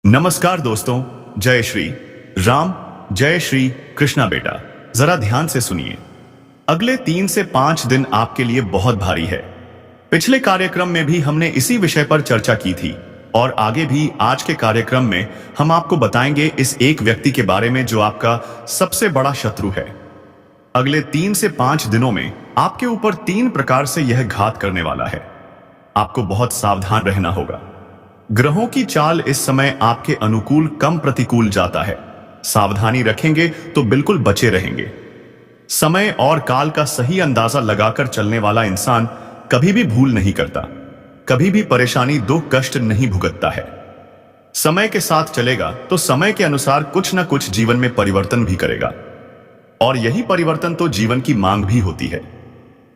नमस्कार दोस्तों, जय श्री राम, जय श्री कृष्णा। बेटा जरा ध्यान से सुनिए। अगले 3 से 5 दिन आपके लिए बहुत भारी है। पिछले कार्यक्रम में भी हमने इसी विषय पर चर्चा की थी और आगे भी आज के कार्यक्रम में हम आपको बताएंगे इस एक व्यक्ति के बारे में जो आपका सबसे बड़ा शत्रु है। अगले 3 से 5 दिनों में आपके ऊपर 3 प्रकार से यह घात करने वाला है। आपको बहुत सावधान रहना होगा। ग्रहों की चाल इस समय आपके अनुकूल कम प्रतिकूल जाता है। सावधानी रखेंगे तो बिल्कुल बचे रहेंगे। समय और काल का सही अंदाजा लगाकर चलने वाला इंसान कभी भी भूल नहीं करता, कभी भी परेशानी दुख कष्ट नहीं भुगतता है। समय के साथ चलेगा तो समय के अनुसार कुछ न कुछ जीवन में परिवर्तन भी करेगा और यही परिवर्तन तो जीवन की मांग भी होती है।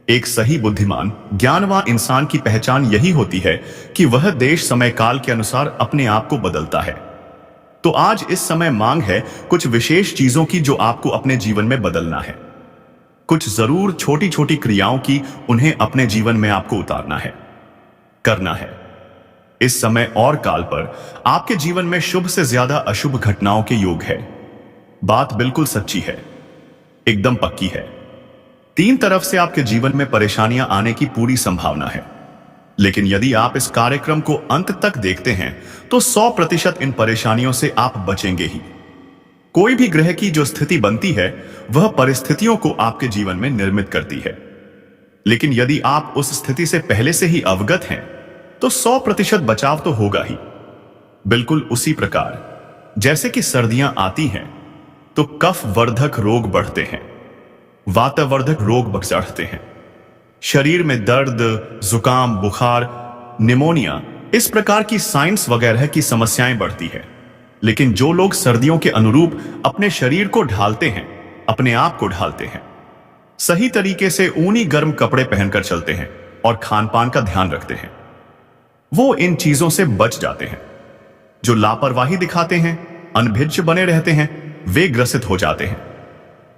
एक सही बुद्धिमान ज्ञानवान इंसान की पहचान यही होती है कि वह देश समय काल के अनुसार अपने आप को बदलता है। तो आज इस समय मांग है कुछ विशेष चीजों की जो आपको अपने जीवन में बदलना है। कुछ जरूर छोटी छोटी क्रियाओं की उन्हें अपने जीवन में आपको उतारना है, करना है। इस समय और काल पर आपके जीवन में शुभ से ज्यादा अशुभ घटनाओं के योग है। बात बिल्कुल सच्ची है, एकदम पक्की है। 3 तरफ से आपके जीवन में परेशानियां आने की पूरी संभावना है। लेकिन यदि आप इस कार्यक्रम को अंत तक देखते हैं तो 100% इन परेशानियों से आप बचेंगे ही। कोई भी ग्रह की जो स्थिति बनती है वह परिस्थितियों को आपके जीवन में निर्मित करती है। लेकिन यदि आप उस स्थिति से पहले से ही अवगत हैं तो 100% बचाव तो होगा ही। बिल्कुल उसी प्रकार जैसे कि सर्दियां आती हैं तो कफ वर्धक रोग बढ़ते हैं, वातावर्धक रोग बढ़ चढ़ते हैं, शरीर में दर्द, जुकाम, बुखार, निमोनिया, इस प्रकार की साइंस वगैरह की समस्याएं बढ़ती है। लेकिन जो लोग सर्दियों के अनुरूप अपने शरीर को ढालते हैं, अपने आप को ढालते हैं, सही तरीके से ऊनी गर्म कपड़े पहनकर चलते हैं और खान पान का ध्यान रखते हैं, वो इन चीजों से बच जाते हैं। जो लापरवाही दिखाते हैं, अनभिज्ञ बने रहते हैं, वे ग्रसित हो जाते हैं।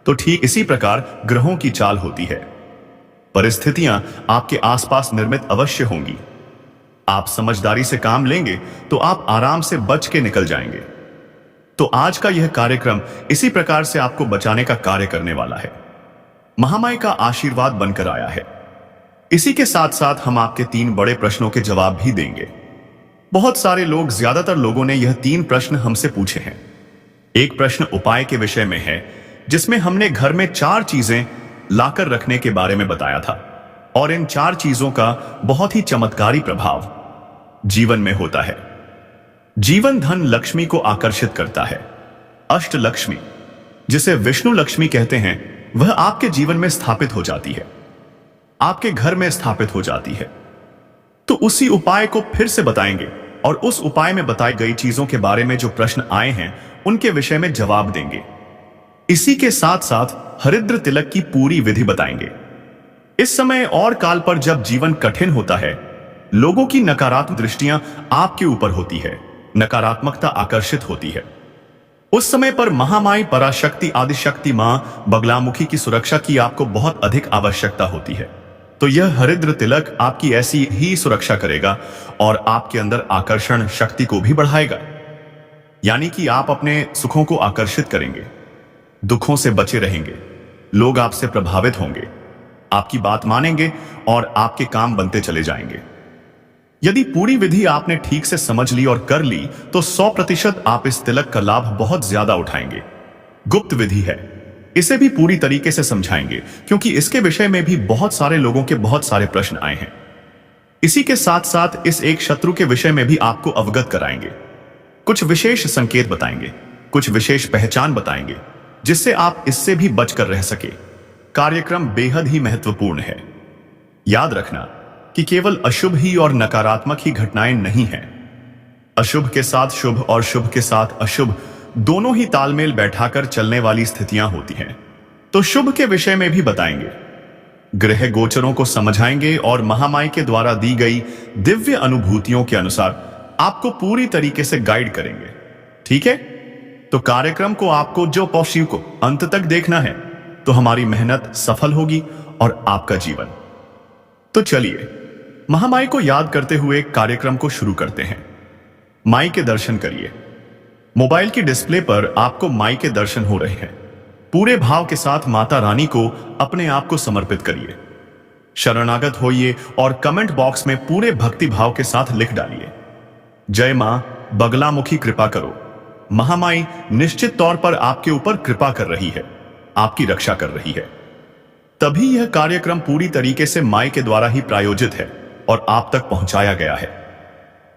तो ठीक इसी प्रकार ग्रहों की चाल होती है। परिस्थितियां आपके आसपास निर्मित अवश्य होंगी। आप समझदारी से काम लेंगे तो आप आराम से बच के निकल जाएंगे। तो आज का यह कार्यक्रम इसी प्रकार से आपको बचाने का कार्य करने वाला है। महामाई का आशीर्वाद बनकर आया है। इसी के साथ साथ हम आपके 3 बड़े प्रश्नों के जवाब भी देंगे। बहुत सारे लोग, ज्यादातर लोगों ने यह 3 प्रश्न हमसे पूछे हैं। एक प्रश्न उपाय के विषय में है जिसमें हमने घर में 4 चीजें लाकर रखने के बारे में बताया था और इन 4 चीजों का बहुत ही चमत्कारी प्रभाव जीवन में होता है। जीवन धन लक्ष्मी को आकर्षित करता है। अष्ट लक्ष्मी, जिसे विष्णु लक्ष्मी कहते हैं, वह आपके जीवन में स्थापित हो जाती है, आपके घर में स्थापित हो जाती है। तो उसी उपाय को फिर से बताएंगे और उस उपाय में बताई गई चीजों के बारे में जो प्रश्न आए हैं उनके विषय में जवाब देंगे। इसी के साथ साथ हरिद्र तिलक की पूरी विधि बताएंगे। इस समय और काल पर जब जीवन कठिन होता है, लोगों की नकारात्मक दृष्टियां आपके ऊपर होती है, नकारात्मकता आकर्षित होती है। उस समय पर महामाई, पराशक्ति, आदिशक्ति मां बगलामुखी की सुरक्षा की आपको बहुत अधिक आवश्यकता होती है। तो यह हरिद्र तिलक आपकी ऐसी ही सुरक्षा करेगा और आपके अंदर आकर्षण शक्ति को भी बढ़ाएगा। यानी कि आप अपने सुखों को आकर्षित करेंगे, दुखों से बचे रहेंगे, लोग आपसे प्रभावित होंगे, आपकी बात मानेंगे और आपके काम बनते चले जाएंगे। यदि पूरी विधि आपने ठीक से समझ ली और कर ली तो 100% आप इस तिलक का लाभ बहुत ज्यादा उठाएंगे। गुप्त विधि है, इसे भी पूरी तरीके से समझाएंगे क्योंकि इसके विषय में भी बहुत सारे लोगों के बहुत सारे प्रश्न आए हैं। इसी के साथ साथ इस एक शत्रु के विषय में भी आपको अवगत कराएंगे। कुछ विशेष संकेत बताएंगे, कुछ विशेष पहचान बताएंगे जिससे आप इससे भी बचकर रह सके। कार्यक्रम बेहद ही महत्वपूर्ण है। याद रखना कि केवल अशुभ ही और नकारात्मक ही घटनाएं नहीं हैं। अशुभ के साथ शुभ और शुभ के साथ अशुभ दोनों ही तालमेल बैठाकर चलने वाली स्थितियां होती हैं। तो शुभ के विषय में भी बताएंगे, ग्रह गोचरों को समझाएंगे और महामाई के द्वारा दी गई दिव्य अनुभूतियों के अनुसार आपको पूरी तरीके से गाइड करेंगे। ठीक है, तो कार्यक्रम को आपको जो पौशिव को अंत तक देखना है तो हमारी मेहनत सफल होगी और आपका जीवन। तो चलिए महामाई को याद करते हुए कार्यक्रम को शुरू करते हैं। माई के दर्शन करिए, मोबाइल की डिस्प्ले पर आपको माई के दर्शन हो रहे हैं। पूरे भाव के साथ माता रानी को अपने आप को समर्पित करिए, शरणागत होइए और कमेंट बॉक्स में पूरे भक्ति भाव के साथ लिख डालिए, जय मां बगलामुखी कृपा करो। महामाई निश्चित तौर पर आपके ऊपर कृपा कर रही है, आपकी रक्षा कर रही है। तभी यह कार्यक्रम पूरी तरीके से माई के द्वारा ही प्रायोजित है और आप तक पहुंचाया गया है।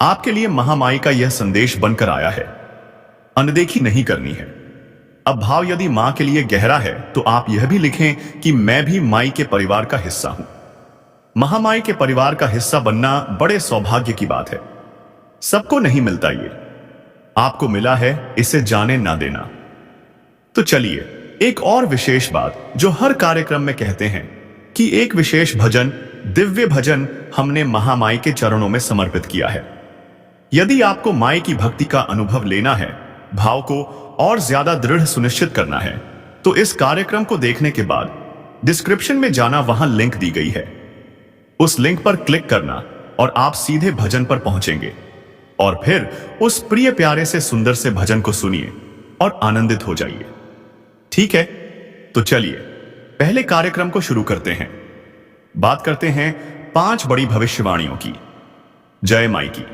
आपके लिए महामाई का यह संदेश बनकर आया है, अनदेखी नहीं करनी है। अब भाव यदि मां के लिए गहरा है तो आप यह भी लिखें कि मैं भी माई के परिवार का हिस्सा हूं। महामाई के परिवार का हिस्सा बनना बड़े सौभाग्य की बात है। सबको नहीं मिलता, ये आपको मिला है, इसे जाने ना देना। तो चलिए एक और विशेष बात जो हर कार्यक्रम में कहते हैं कि एक विशेष भजन, दिव्य भजन हमने महामाई के चरणों में समर्पित किया है। यदि आपको माई की भक्ति का अनुभव लेना है, भाव को और ज्यादा दृढ़ सुनिश्चित करना है, तो इस कार्यक्रम को देखने के बाद डिस्क्रिप्शन में जाना, वहां लिंक दी गई है। उस लिंक पर क्लिक करना और आप सीधे भजन पर पहुंचेंगे और फिर उस प्रिय प्यारे से सुंदर से भजन को सुनिए और आनंदित हो जाइए। ठीक है, तो चलिए पहले कार्यक्रम को शुरू करते हैं। बात करते हैं 5 बड़ी भविष्यवाणियों की, जय माई की।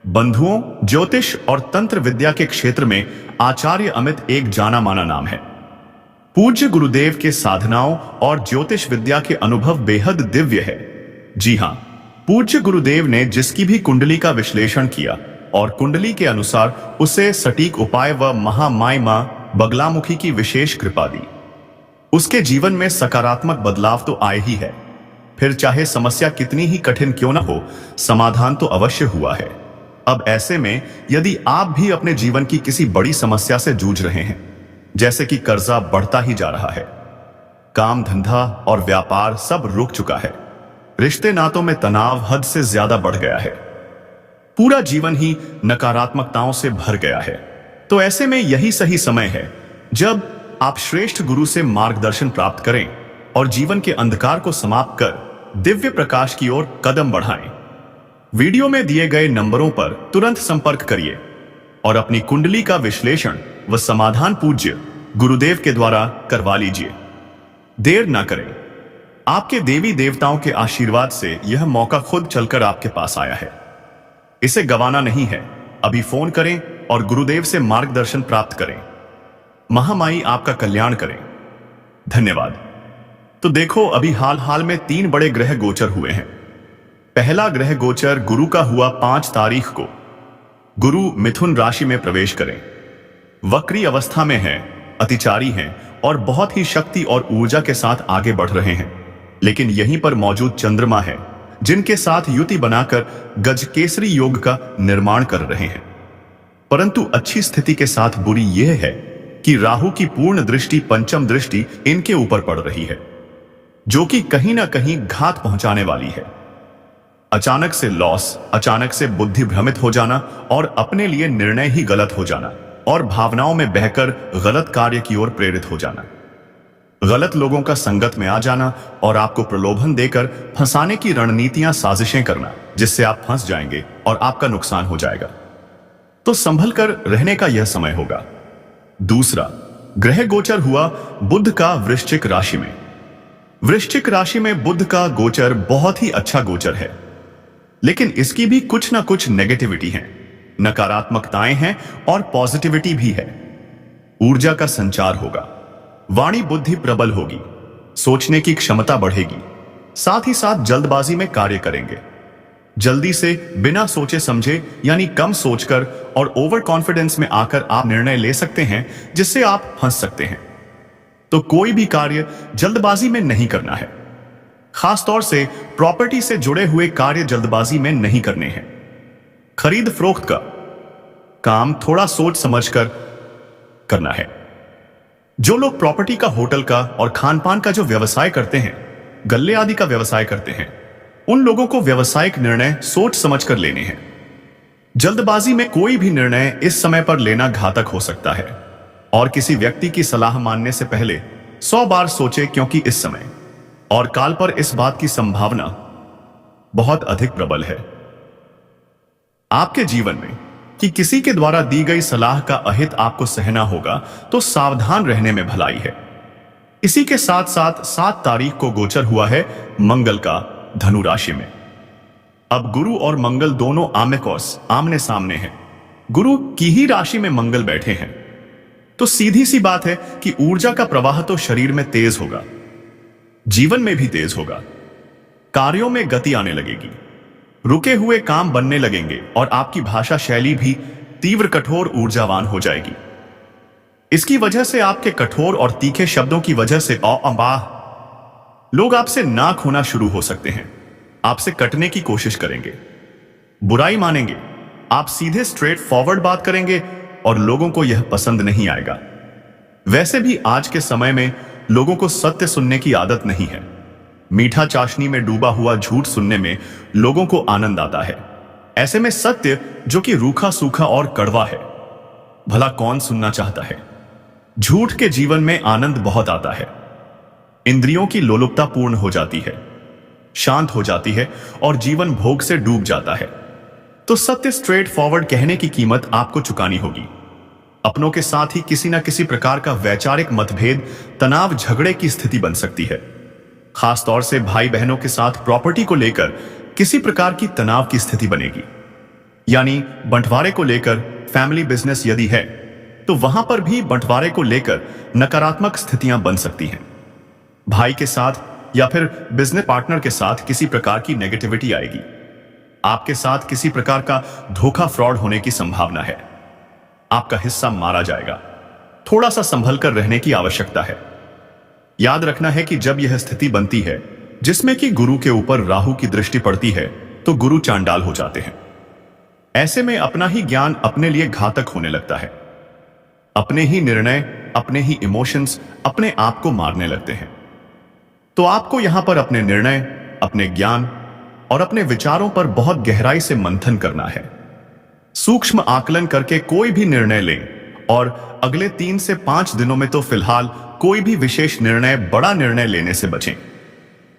बंधुओं, ज्योतिष और तंत्र विद्या के क्षेत्र में आचार्य अमित एक जाना माना नाम है। पूज्य गुरुदेव के साधनाओं और ज्योतिष विद्या के अनुभव बेहद दिव्य है। जी हां, पूज्य गुरुदेव ने जिसकी भी कुंडली का विश्लेषण किया और कुंडली के अनुसार उसे सटीक उपाय व महामाई मां बगलामुखी की विशेष कृपा दी, उसके जीवन में सकारात्मक बदलाव तो आए ही है। फिर चाहे समस्या कितनी ही कठिन क्यों ना हो, समाधान तो अवश्य हुआ है। अब ऐसे में यदि आप भी अपने जीवन की किसी बड़ी समस्या से जूझ रहे हैं, जैसे कि कर्जा बढ़ता ही जा रहा है, काम धंधा और व्यापार सब रुक चुका है, रिश्ते नातों में तनाव हद से ज्यादा बढ़ गया है, पूरा जीवन ही नकारात्मकताओं से भर गया है, तो ऐसे में यही सही समय है जब आप श्रेष्ठ गुरु से मार्गदर्शन प्राप्त करें और जीवन के अंधकार को समाप्त कर दिव्य प्रकाश की ओर कदम बढ़ाएं। वीडियो में दिए गए नंबरों पर तुरंत संपर्क करिए और अपनी कुंडली का विश्लेषण व समाधान पूज्य गुरुदेव के द्वारा करवा लीजिए। देर ना करें, आपके देवी देवताओं के आशीर्वाद से यह मौका खुद चलकर आपके पास आया है, इसे गंवाना नहीं है। अभी फोन करें और गुरुदेव से मार्गदर्शन प्राप्त करें। महामाई आपका कल्याण करें। धन्यवाद। तो देखो, अभी हाल में 3 बड़े ग्रह गोचर हुए हैं। पहला ग्रह गोचर गुरु का हुआ 5 तारीख को। गुरु मिथुन राशि में प्रवेश करें, वक्री अवस्था में हैं, अतिचारी हैं और बहुत ही शक्ति और ऊर्जा के साथ आगे बढ़ रहे हैं। लेकिन यहीं पर मौजूद चंद्रमा है, जिनके साथ युति बनाकर गजकेसरी योग का निर्माण कर रहे हैं। परंतु अच्छी स्थिति के साथ बुरी यह है कि राहु की पूर्ण दृष्टि, पंचम दृष्टि इनके ऊपर पड़ रही है, जो कि कहीं ना कहीं घात पहुंचाने वाली है। अचानक से लॉस, अचानक से बुद्धि भ्रमित हो जाना और अपने लिए निर्णय ही गलत हो जाना और भावनाओं में बहकर गलत कार्य की ओर प्रेरित हो जाना, गलत लोगों का संगत में आ जाना और आपको प्रलोभन देकर फंसाने की रणनीतियां, साजिशें करना, जिससे आप फंस जाएंगे और आपका नुकसान हो जाएगा। तो संभल कर रहने का यह समय होगा। दूसरा ग्रह गोचर हुआ बुध का वृश्चिक राशि में। वृश्चिक राशि में बुध का गोचर बहुत ही अच्छा गोचर है, लेकिन इसकी भी कुछ ना कुछ नेगेटिविटी है, नकारात्मकताएं हैं और पॉजिटिविटी भी है। ऊर्जा का संचार होगा, वाणी बुद्धि प्रबल होगी, सोचने की क्षमता बढ़ेगी, साथ ही साथ जल्दबाजी में कार्य करेंगे। जल्दी से बिना सोचे समझे यानी कम सोचकर और ओवर कॉन्फिडेंस में आकर आप निर्णय ले सकते हैं, जिससे आप फंस सकते हैं। तो कोई भी कार्य जल्दबाजी में नहीं करना है। खासतौर से प्रॉपर्टी से जुड़े हुए कार्य जल्दबाजी में नहीं करने हैं। खरीद फरोख्त का काम थोड़ा सोच समझकर करना है। जो लोग प्रॉपर्टी का, होटल का और खान पान का जो व्यवसाय करते हैं, गल्ले आदि का व्यवसाय करते हैं, उन लोगों को व्यवसायिक निर्णय सोच समझकर लेने हैं। जल्दबाजी में कोई भी निर्णय इस समय पर लेना घातक हो सकता है और किसी व्यक्ति की सलाह मानने से पहले 100 बार सोचे, क्योंकि इस समय और काल पर इस बात की संभावना बहुत अधिक प्रबल है। आपके जीवन में कि किसी के द्वारा दी गई सलाह का अहित आपको सहना होगा, तो सावधान रहने में भलाई है। इसी के साथ साथ 7 तारीख को गोचर हुआ है मंगल का धनु राशि में। अब गुरु और मंगल दोनों आमेकॉस आमने सामने हैं। गुरु की ही राशि में मंगल बैठे हैं, तो सीधी सी बात है कि ऊर्जा का प्रवाह तो शरीर में तेज होगा, जीवन में भी तेज होगा। कार्यों में गति आने लगेगी, रुके हुए काम बनने लगेंगे और आपकी भाषा शैली भी तीव्र कठोर ऊर्जावान हो जाएगी। इसकी वजह से आपके कठोर और तीखे शब्दों की वजह से लोग आपसे नाक होना शुरू हो सकते हैं, आपसे कटने की कोशिश करेंगे, बुराई मानेंगे। आप सीधे स्ट्रेट फॉरवर्ड बात करेंगे और लोगों को यह पसंद नहीं आएगा। वैसे भी आज के समय में लोगों को सत्य सुनने की आदत नहीं है। मीठा चाशनी में डूबा हुआ झूठ सुनने में लोगों को आनंद आता है। ऐसे में सत्य जो कि रूखा सूखा और कड़वा है, भला कौन सुनना चाहता है। झूठ के जीवन में आनंद बहुत आता है, इंद्रियों की लोलुपता पूर्ण हो जाती है, शांत हो जाती है और जीवन भोग से डूब जाता है। तो सत्य स्ट्रेट फॉरवर्ड कहने की कीमत आपको चुकानी होगी। अपनों के साथ ही किसी न किसी प्रकार का वैचारिक मतभेद, तनाव, झगड़े की स्थिति बन सकती है। खासतौर से भाई बहनों के साथ प्रॉपर्टी को लेकर किसी प्रकार की तनाव की स्थिति बनेगी। यानी बंटवारे को लेकर फैमिली बिजनेस यदि है तो वहां पर भी बंटवारे को लेकर नकारात्मक स्थितियां बन सकती हैं। भाई के साथ या फिर बिजनेस पार्टनर के साथ किसी प्रकार की नेगेटिविटी आएगी। आपके साथ किसी प्रकार का धोखा, फ्रॉड होने की संभावना है। आपका हिस्सा मारा जाएगा। थोड़ा सा संभल कर रहने की आवश्यकता है। याद रखना है कि जब यह स्थिति बनती है जिसमें कि गुरु के ऊपर राहु की दृष्टि पड़ती है, तो गुरु चांडाल हो जाते हैं। ऐसे में अपना ही ज्ञान अपने लिए घातक होने लगता है। अपने ही निर्णय, अपने ही इमोशंस अपने आप को मारने लगते हैं। तो आपको यहां पर अपने निर्णय, अपने ज्ञान और अपने विचारों पर बहुत गहराई से मंथन करना है। सूक्ष्म आकलन करके कोई भी निर्णय लें और अगले 3 से 5 दिनों में तो फिलहाल कोई भी विशेष निर्णय, बड़ा निर्णय लेने से बचें।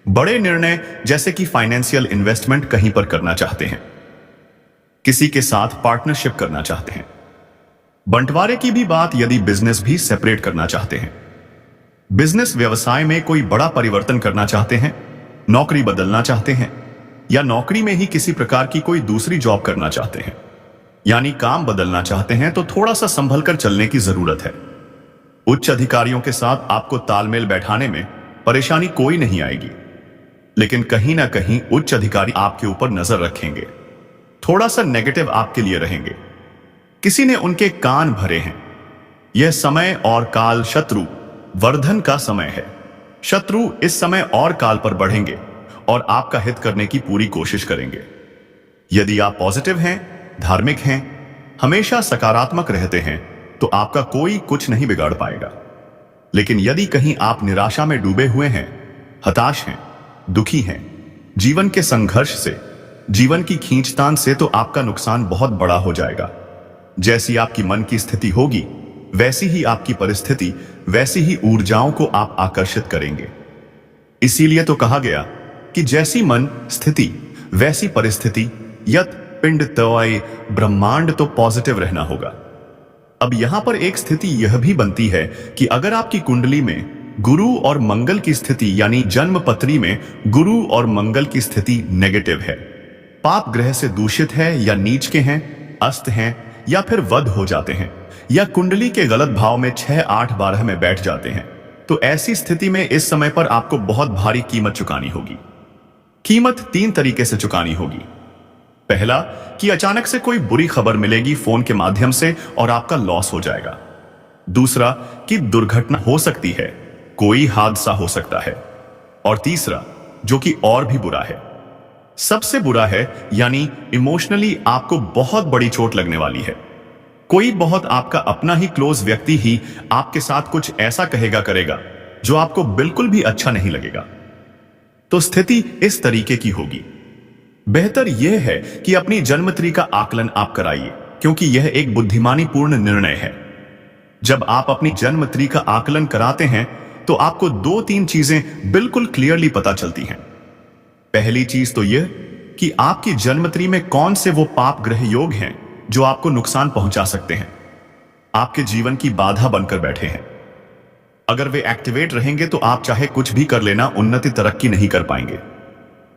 बड़े निर्णय जैसे कि फाइनेंशियल इन्वेस्टमेंट कहीं पर करना चाहते हैं, किसी के साथ पार्टनरशिप करना चाहते हैं, बंटवारे की भी बात यदि बिजनेस भी सेपरेट करना चाहते हैं, बिजनेस व्यवसाय में कोई बड़ा परिवर्तन करना चाहते हैं, नौकरी बदलना चाहते हैं या नौकरी में ही किसी प्रकार की कोई दूसरी जॉब करना चाहते हैं, यानी काम बदलना चाहते हैं, तो थोड़ा सा संभल कर चलने की जरूरत है। उच्च अधिकारियों के साथ आपको तालमेल बैठाने में परेशानी कोई नहीं आएगी, लेकिन कहीं ना कहीं उच्च अधिकारी आपके ऊपर नजर रखेंगे, थोड़ा सा नेगेटिव आपके लिए रहेंगे। किसी ने उनके कान भरे हैं। यह समय और काल शत्रु वर्धन का समय है। शत्रु इस समय और काल पर बढ़ेंगे और आपका हित करने की पूरी कोशिश करेंगे। यदि आप पॉजिटिव हैं, धार्मिक हैं, हमेशा सकारात्मक रहते हैं, तो आपका कोई कुछ नहीं बिगाड़ पाएगा। लेकिन यदि कहीं आप निराशा में डूबे हुए हैं, हताश हैं, दुखी हैं, जीवन के संघर्ष से, जीवन की खींचतान से, तो आपका नुकसान बहुत बड़ा हो जाएगा। जैसी आपकी मन की स्थिति होगी, वैसी ही आपकी परिस्थिति, वैसी ही ऊर्जाओं को आप आकर्षित करेंगे। इसीलिए तो कहा गया कि जैसी मन स्थिति वैसी परिस्थिति, यत पिंड तय ब्रह्मांड, तो पॉजिटिव रहना होगा। अब यहां पर एक स्थिति यह भी बनती है कि अगर आपकी कुंडली में गुरु और मंगल की स्थिति, यानी जन्म पत्री में गुरु और मंगल की स्थिति नेगेटिव है, पाप ग्रह से दूषित है या नीच के हैं, अस्त हैं या फिर वध हो जाते हैं, या कुंडली के गलत भाव में 6, 8, 12 में बैठ जाते हैं, तो ऐसी स्थिति में इस समय पर आपको बहुत भारी कीमत चुकानी होगी। कीमत 3 तरीके से चुकानी होगी। पहला कि अचानक से कोई बुरी खबर मिलेगी फोन के माध्यम से और आपका लॉस हो जाएगा। दूसरा कि दुर्घटना हो सकती है, कोई हादसा हो सकता है। और तीसरा, जो कि और भी बुरा है, सबसे बुरा है, यानी इमोशनली आपको बहुत बड़ी चोट लगने वाली है। कोई बहुत आपका अपना ही क्लोज व्यक्ति ही आपके साथ कुछ ऐसा कहेगा, करेगा जो आपको बिल्कुल भी अच्छा नहीं लगेगा। तो स्थिति इस तरीके की होगी। बेहतर यह है कि अपनी जन्मतिथि का आकलन आप कराइए, क्योंकि यह एक बुद्धिमानी पूर्ण निर्णय है। जब आप अपनी जन्मतिथि का आकलन कराते हैं तो आपको 2-3 चीजें बिल्कुल क्लियरली पता चलती हैं। पहली चीज तो यह कि आपकी जन्मतिथि में कौन से वो पाप ग्रह योग हैं जो आपको नुकसान पहुंचा सकते हैं, आपके जीवन की बाधा बनकर बैठे हैं। अगर वे एक्टिवेट रहेंगे तो आप चाहे कुछ भी कर लेना, उन्नति तरक्की नहीं कर पाएंगे,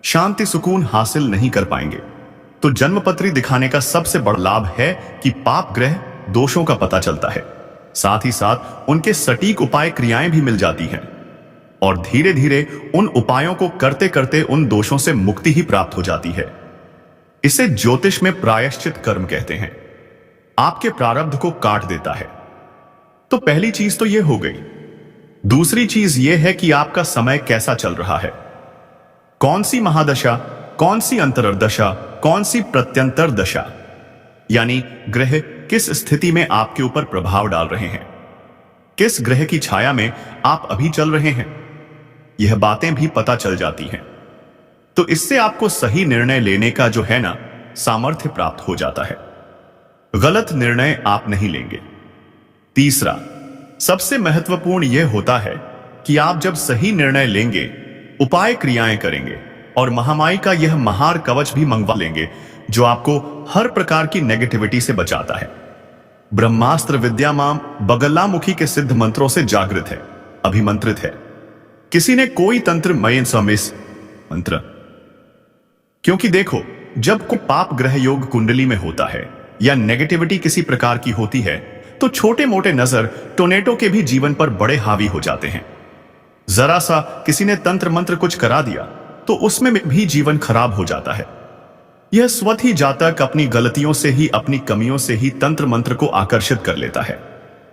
शांति सुकून हासिल नहीं कर पाएंगे। तो जन्मपत्री दिखाने का सबसे बड़ा लाभ है कि पाप ग्रह दोषों का पता चलता है, साथ ही साथ उनके सटीक उपाय क्रियाएं भी मिल जाती हैं और धीरे धीरे उन उपायों को करते करते उन दोषों से मुक्ति ही प्राप्त हो जाती है। इसे ज्योतिष में प्रायश्चित कर्म कहते हैं। आपके प्रारब्ध को काट देता है। तो पहली चीज तो यह हो गई। दूसरी चीज यह है कि आपका समय कैसा चल रहा है, कौन सी महादशा, कौन सी अंतर्दशा, कौन सी प्रत्यंतर दशा, यानी ग्रह किस स्थिति में आपके ऊपर प्रभाव डाल रहे हैं, किस ग्रह की छाया में आप अभी चल रहे हैं, यह बातें भी पता चल जाती हैं। तो इससे आपको सही निर्णय लेने का जो है ना, सामर्थ्य प्राप्त हो जाता है। गलत निर्णय आप नहीं लेंगे। तीसरा सबसे महत्वपूर्ण यह होता है कि आप जब सही निर्णय लेंगे, उपाय क्रियाएं करेंगे और महामाई का यह महार कवच भी मंगवा लेंगे जो आपको हर प्रकार की नेगेटिविटी से बचाता है। ब्रह्मास्त्र विद्यामाम बगलामुखी के सिद्ध मंत्रों से जागृत है, अभिमंत्रित है। किसी ने कोई तंत्र मयन समिस मंत्र, क्योंकि देखो, जब कोई पाप ग्रह योग कुंडली में होता है या नेगेटिविटी किसी प्रकार की होती है तो छोटे मोटे नजर टोर्नेडो के भी जीवन पर बड़े हावी हो जाते हैं। जरा सा किसी ने तंत्र मंत्र कुछ करा दिया तो उसमें भी जीवन खराब हो जाता है। यह स्वतः ही जातक अपनी गलतियों से ही, अपनी कमियों से ही तंत्र मंत्र को आकर्षित कर लेता है।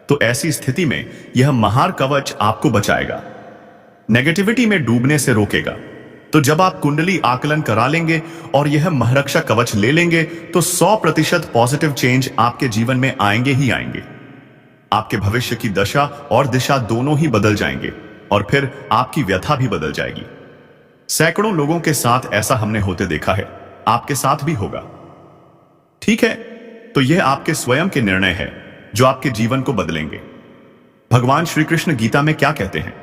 तो ऐसी स्थिति में यह महार कवच आपको बचाएगा, नेगेटिविटी में डूबने से रोकेगा। तो जब आप कुंडली आकलन करा लेंगे और यह महरक्षा कवच ले लेंगे तो 100% पॉजिटिव चेंज आपके जीवन में आएंगे ही आएंगे। आपके भविष्य की दशा और दिशा दोनों ही बदल जाएंगे और फिर आपकी व्यथा भी बदल जाएगी। सैकड़ों लोगों के साथ ऐसा हमने होते देखा है, आपके साथ भी होगा। ठीक है, तो यह आपके स्वयं के निर्णय है जो आपके जीवन को बदलेंगे। भगवान श्री कृष्ण गीता में क्या कहते हैं?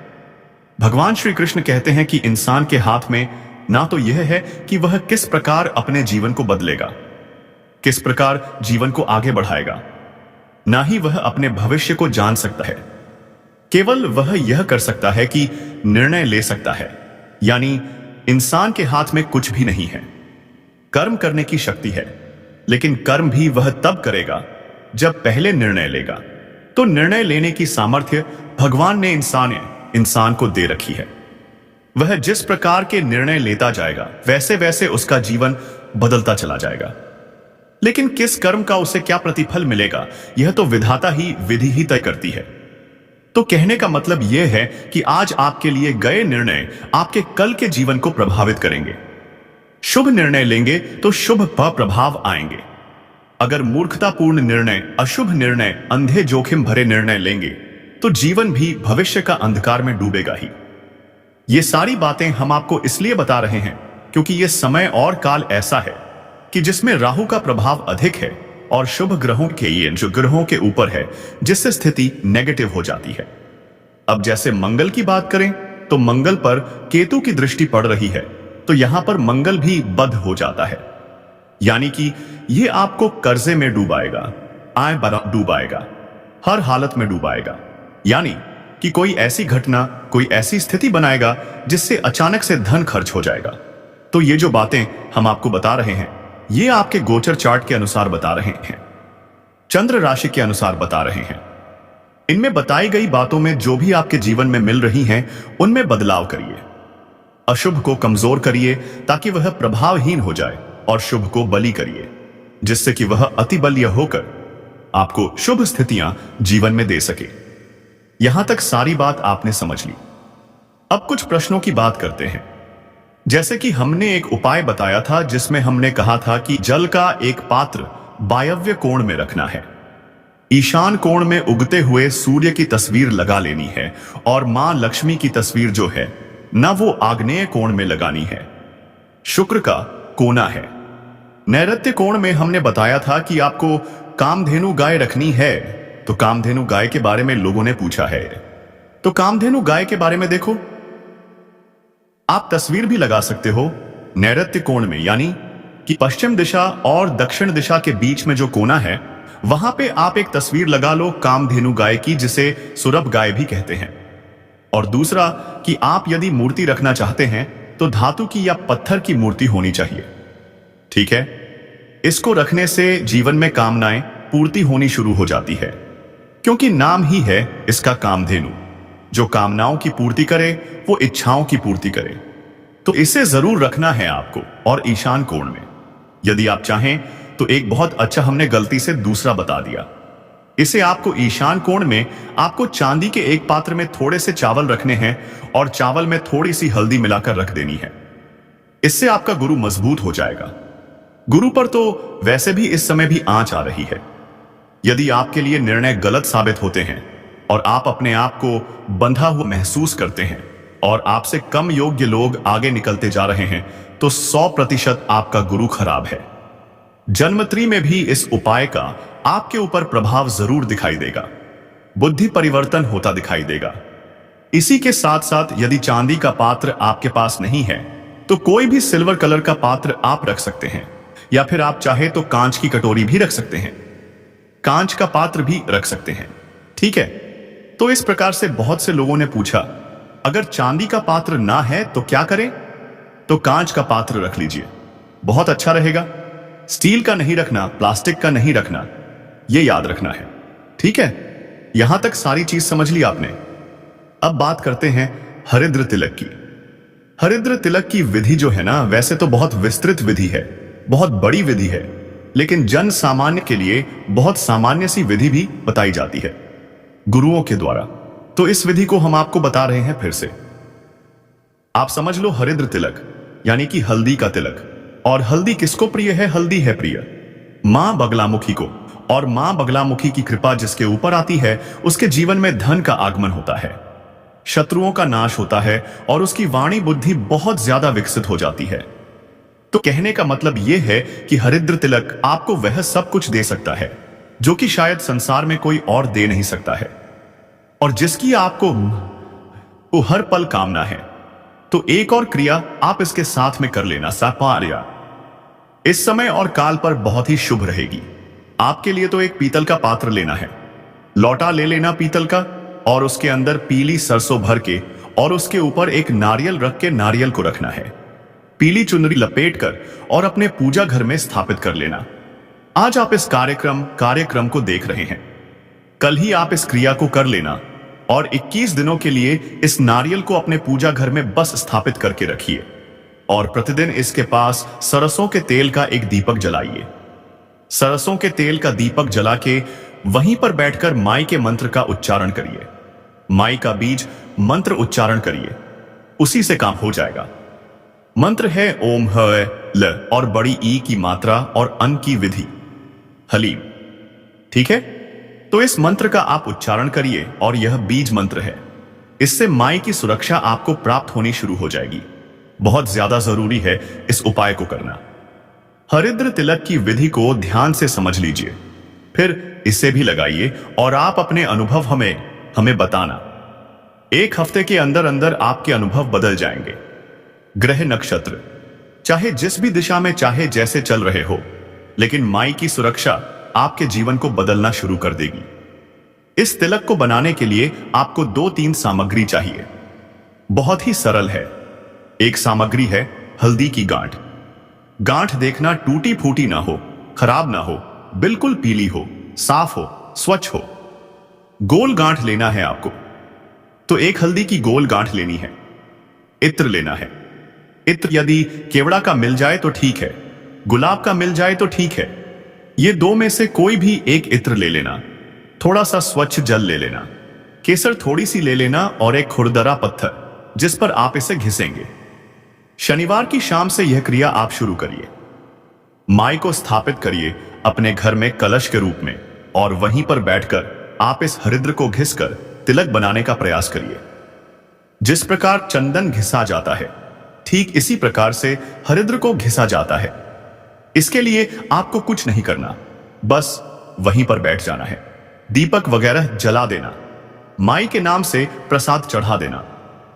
भगवान श्री कृष्ण कहते हैं कि इंसान के हाथ में ना तो यह है कि वह किस प्रकार अपने जीवन को बदलेगा, किस प्रकार जीवन को आगे बढ़ाएगा, ना ही वह अपने भविष्य को जान सकता है। केवल वह यह कर सकता है कि निर्णय ले सकता है, यानी इंसान के हाथ में कुछ भी नहीं है। कर्म करने की शक्ति है, लेकिन कर्म भी वह तब करेगा जब पहले निर्णय लेगा। तो निर्णय लेने की सामर्थ्य भगवान ने इंसान को दे रखी है। वह जिस प्रकार के निर्णय लेता जाएगा वैसे वैसे उसका जीवन बदलता चला जाएगा। लेकिन किस कर्म का उसे क्या प्रतिफल मिलेगा, यह तो विधाता ही, विधि ही तय करती है। तो कहने का मतलब यह है कि आज आपके लिए गए निर्णय आपके कल के जीवन को प्रभावित करेंगे। शुभ निर्णय लेंगे तो शुभ प्रभाव आएंगे। अगर मूर्खतापूर्ण निर्णय, अशुभ निर्णय, अंधे जोखिम भरे निर्णय लेंगे तो जीवन भी भविष्य का अंधकार में डूबेगा ही। ये सारी बातें हम आपको इसलिए बता रहे हैं क्योंकि यह समय और काल ऐसा है कि जिसमें राहु का प्रभाव अधिक है और शुभ ग्रहों के, ये जो ग्रहों के ऊपर है, जिससे स्थिति नेगेटिव हो जाती है। अब जैसे मंगल की बात करें तो मंगल पर केतु की दृष्टि पड़ रही है, तो यहां पर मंगल भी बद्ध हो जाता है, यानी कि यह आपको कर्जे में डूबाएगा, आय डूबाएगा, हर हालत में डूबाएगा। यानी कि कोई ऐसी घटना, कोई ऐसी स्थिति बनाएगा जिससे अचानक से धन खर्च हो जाएगा। तो ये जो बातें हम आपको बता रहे हैं, ये आपके गोचर चार्ट के अनुसार बता रहे हैं, चंद्र राशि के अनुसार बता रहे हैं। इनमें बताई गई बातों में जो भी आपके जीवन में मिल रही हैं, उनमें बदलाव करिए। अशुभ को कमजोर करिए ताकि वह प्रभावहीन हो जाए और शुभ को बली करिए जिससे कि वह अति बलीय होकर आपको शुभ स्थितियां जीवन में दे सके। यहां तक सारी बात आपने समझ ली। अब कुछ प्रश्नों की बात करते हैं। जैसे कि हमने एक उपाय बताया था जिसमें हमने कहा था कि जल का एक पात्र वायव्य कोण में रखना है, ईशान कोण में उगते हुए सूर्य की तस्वीर लगा लेनी है और मां लक्ष्मी की तस्वीर जो है ना, वो आग्नेय कोण में लगानी है। शुक्र का कोना है। नैऋत्य कोण में हमने बताया था कि आपको कामधेनु गाय रखनी है। तो कामधेनु गाय के बारे में लोगों ने पूछा है, तो कामधेनु गाय के बारे में देखो, आप तस्वीर भी लगा सकते हो नैऋत्य कोण में, यानी कि पश्चिम दिशा और दक्षिण दिशा के बीच में जो कोना है, वहां पे आप एक तस्वीर लगा लो कामधेनु गाय की, जिसे सुरभ गाय भी कहते हैं। और दूसरा कि आप यदि मूर्ति रखना चाहते हैं तो धातु की या पत्थर की मूर्ति होनी चाहिए। ठीक है, इसको रखने से जीवन में कामनाएं पूर्ति होनी शुरू हो जाती है, क्योंकि नाम ही है इसका कामधेनु। जो कामनाओं की पूर्ति करे वो इच्छाओं की पूर्ति करे। तो इसे जरूर रखना है आपको, और ईशान कोण में। यदि आप चाहें तो एक बहुत अच्छा हमने गलती से दूसरा बता दिया। इसे आपको ईशान कोण में आपको चांदी के एक पात्र में थोड़े से चावल रखने हैं और चावल में थोड़ी सी हल्दी मिलाकर रख देनी है। इससे आपका गुरु मजबूत हो जाएगा। गुरु पर तो वैसे भी इस समय भी आंच आ रही है। यदि आपके लिए निर्णय गलत साबित होते हैं और आप अपने आप को बंधा हुआ महसूस करते हैं और आपसे कम योग्य लोग आगे निकलते जा रहे हैं, तो 100% आपका गुरु खराब है। जन्मत्री में भी इस उपाय का आपके ऊपर प्रभाव जरूर दिखाई देगा। बुद्धि परिवर्तन होता दिखाई देगा। इसी के साथ साथ यदि चांदी का पात्र आपके पास नहीं है तो कोई भी सिल्वर कलर का पात्र आप रख सकते हैं, या फिर आप चाहे तो कांच की कटोरी भी रख सकते हैं, कांच का पात्र भी रख सकते हैं। ठीक है, तो इस प्रकार से बहुत से लोगों ने पूछा, अगर चांदी का पात्र ना है तो क्या करें? तो कांच का पात्र रख लीजिए, बहुत अच्छा रहेगा। स्टील का नहीं रखना, प्लास्टिक का नहीं रखना, यह याद रखना है। ठीक है, यहां तक सारी चीज समझ ली आपने। अब बात करते हैं हरिद्र तिलक की। हरिद्र तिलक की विधि जो है ना, वैसे तो बहुत विस्तृत विधि है, बहुत बड़ी विधि है, लेकिन जन सामान्य के लिए बहुत सामान्य सी विधि भी बताई जाती है गुरुओं के द्वारा। तो इस विधि को हम आपको बता रहे हैं फिर से। आप समझ लो, हरिद्र तिलक यानी कि हल्दी का तिलक। और हल्दी किसको प्रिय है? हल्दी है प्रिय मां बगलामुखी को। और मां बगलामुखी की कृपा जिसके ऊपर आती है, उसके जीवन में धन का आगमन होता है, शत्रुओं का नाश होता है और उसकी वाणी बुद्धि बहुत ज्यादा विकसित हो जाती है। तो कहने का मतलब यह है कि हरिद्र तिलक आपको वह सब कुछ दे सकता है जो कि शायद संसार में कोई और दे नहीं सकता है, और जिसकी आपको हर पल कामना है। तो एक और क्रिया आप इसके साथ में कर लेना, सापार्या। इस समय और काल पर बहुत ही शुभ रहेगी आपके लिए। तो एक पीतल का पात्र लेना है, लौटा ले लेना पीतल का, और उसके अंदर पीली सरसों भर के और उसके ऊपर एक नारियल रख के नारियल को रखना है, पीली चुनरी लपेट कर और अपने पूजा घर में स्थापित कर लेना। आज आप इस कार्यक्रम को देख रहे हैं, कल ही आप इस क्रिया को कर लेना और 21 दिनों के लिए इस नारियल को अपने पूजा घर में बस स्थापित करके रखिए, और प्रतिदिन इसके पास सरसों के तेल का एक दीपक जलाइए। सरसों के तेल का दीपक जला के वहीं पर बैठकर माई के मंत्र का उच्चारण करिए। माई का बीज मंत्र उच्चारण करिए, उसी से काम हो जाएगा। मंत्र है ओम ह ल और बड़ी ई की मात्रा और अन की विधि, हलीम। ठीक है, तो इस मंत्र का आप उच्चारण करिए और यह बीज मंत्र है। इससे माई की सुरक्षा आपको प्राप्त होनी शुरू हो जाएगी। बहुत ज्यादा जरूरी है इस उपाय को करना। हरिद्र तिलक की विधि को ध्यान से समझ लीजिए, फिर इसे भी लगाइए और आप अपने अनुभव हमें बताना। 1 हफ्ते के अंदर अंदर आपके अनुभव बदल जाएंगे। ग्रह नक्षत्र चाहे जिस भी दिशा में चाहे जैसे चल रहे हो, लेकिन माई की सुरक्षा आपके जीवन को बदलना शुरू कर देगी। इस तिलक को बनाने के लिए आपको 2-3 सामग्री चाहिए। बहुत ही सरल है। एक सामग्री है हल्दी की गांठ। गांठ देखना टूटी फूटी ना हो, खराब ना हो, बिल्कुल पीली हो, साफ हो, स्वच्छ हो। गोल गांठ लेना है आपको, तो एक हल्दी की गोल गांठ लेनी है। इत्र लेना है। इत्र यदि केवड़ा का मिल जाए तो ठीक है, गुलाब का मिल जाए तो ठीक है। ये 2 में से कोई भी एक इत्र ले लेना। थोड़ा सा स्वच्छ जल ले लेना, केसर थोड़ी सी ले लेना और एक खुरदरा पत्थर जिस पर आप इसे घिसेंगे। शनिवार की शाम से यह क्रिया आप शुरू करिए। माई को स्थापित करिए अपने घर में कलश के रूप में, और वहीं पर बैठकर आप इस हरिद्र को घिसकर तिलक बनाने का प्रयास करिए। जिस प्रकार चंदन घिसा जाता है, ठीक इसी प्रकार से हरिद्र को घिसा जाता है। इसके लिए आपको कुछ नहीं करना, बस वहीं पर बैठ जाना है। दीपक वगैरह जला देना, माई के नाम से प्रसाद चढ़ा देना,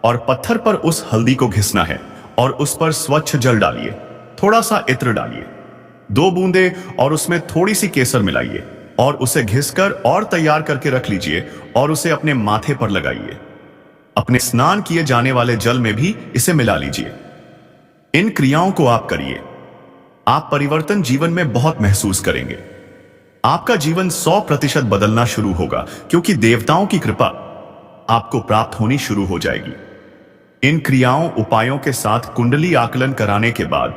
और पत्थर पर उस हल्दी को घिसना है और उस पर स्वच्छ जल डालिए, थोड़ा सा इत्र डालिए। 2 बूंदे और उसमें थोड़ी सी केसर मिलाइए और उसे घिसकर और तैयार करके रख लीजिए और उसे अपने माथे पर लगाइए। अपने स्नान किए जाने वाले जल में भी इसे मिला लीजिए। इन क्रियाओं को आप करिए। आप परिवर्तन जीवन में बहुत महसूस करेंगे। आपका जीवन 100% बदलना शुरू होगा क्योंकि देवताओं की कृपा आपको प्राप्त होनी शुरू हो जाएगी। इन क्रियाओं उपायों के साथ कुंडली आकलन कराने के बाद,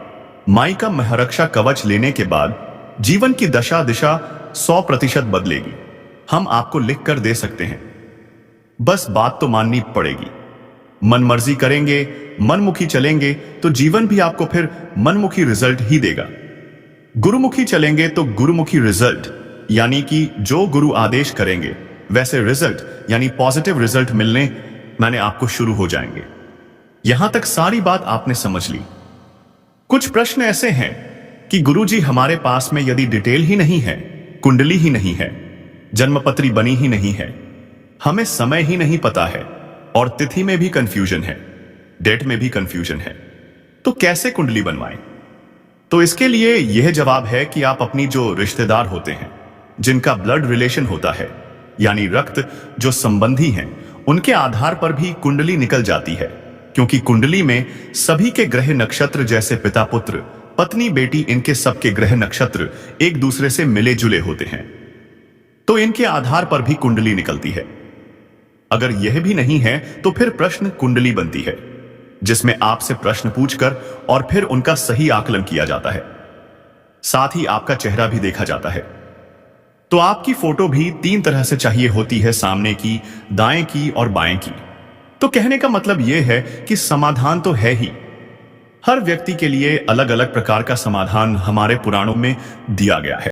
माई का महरक्षा कवच लेने के बाद जीवन की दशा दिशा 100% बदलेगी। हम आपको लिख कर दे सकते हैं, बस बात तो माननी पड़ेगी। मनमर्जी करेंगे, मनमुखी चलेंगे तो जीवन भी आपको फिर मनमुखी रिजल्ट ही देगा। गुरुमुखी चलेंगे तो गुरुमुखी रिजल्ट, यानी कि जो गुरु आदेश करेंगे वैसे रिजल्ट यानी पॉजिटिव रिजल्ट मिलने मैंने आपको शुरू हो जाएंगे। यहां तक सारी बात आपने समझ ली। कुछ प्रश्न ऐसे हैं कि गुरुजी हमारे पास में यदि डिटेल ही नहीं है, कुंडली ही नहीं है, जन्मपत्री बनी ही नहीं है, हमें समय ही नहीं पता है और तिथि में भी कंफ्यूजन है, डेट में भी कंफ्यूजन है, तो कैसे कुंडली बनवाएं? तो इसके लिए यह जवाब है कि आप अपनी जो रिश्तेदार होते हैं, जिनका ब्लड रिलेशन होता है, यानी रक्त जो संबंधी हैं, उनके आधार पर भी कुंडली निकल जाती है। क्योंकि कुंडली में सभी के ग्रह नक्षत्र जैसे पिता पुत्र, पत्नी बेटी, इनके सबके ग्रह नक्षत्र एक दूसरे से मिले जुले होते हैं, तो इनके आधार पर भी कुंडली निकलती है। अगर यह भी नहीं है तो फिर प्रश्न कुंडली बनती है, जिसमें आपसे प्रश्न पूछकर और फिर उनका सही आकलन किया जाता है। साथ ही आपका चेहरा भी देखा जाता है। तो आपकी फोटो भी 3 तरह से चाहिए होती है, सामने की, दाएं की और बाएं की। तो कहने का मतलब यह है कि समाधान तो है ही। हर व्यक्ति के लिए अलग अलग प्रकार का समाधान हमारे पुराणों में दिया गया है।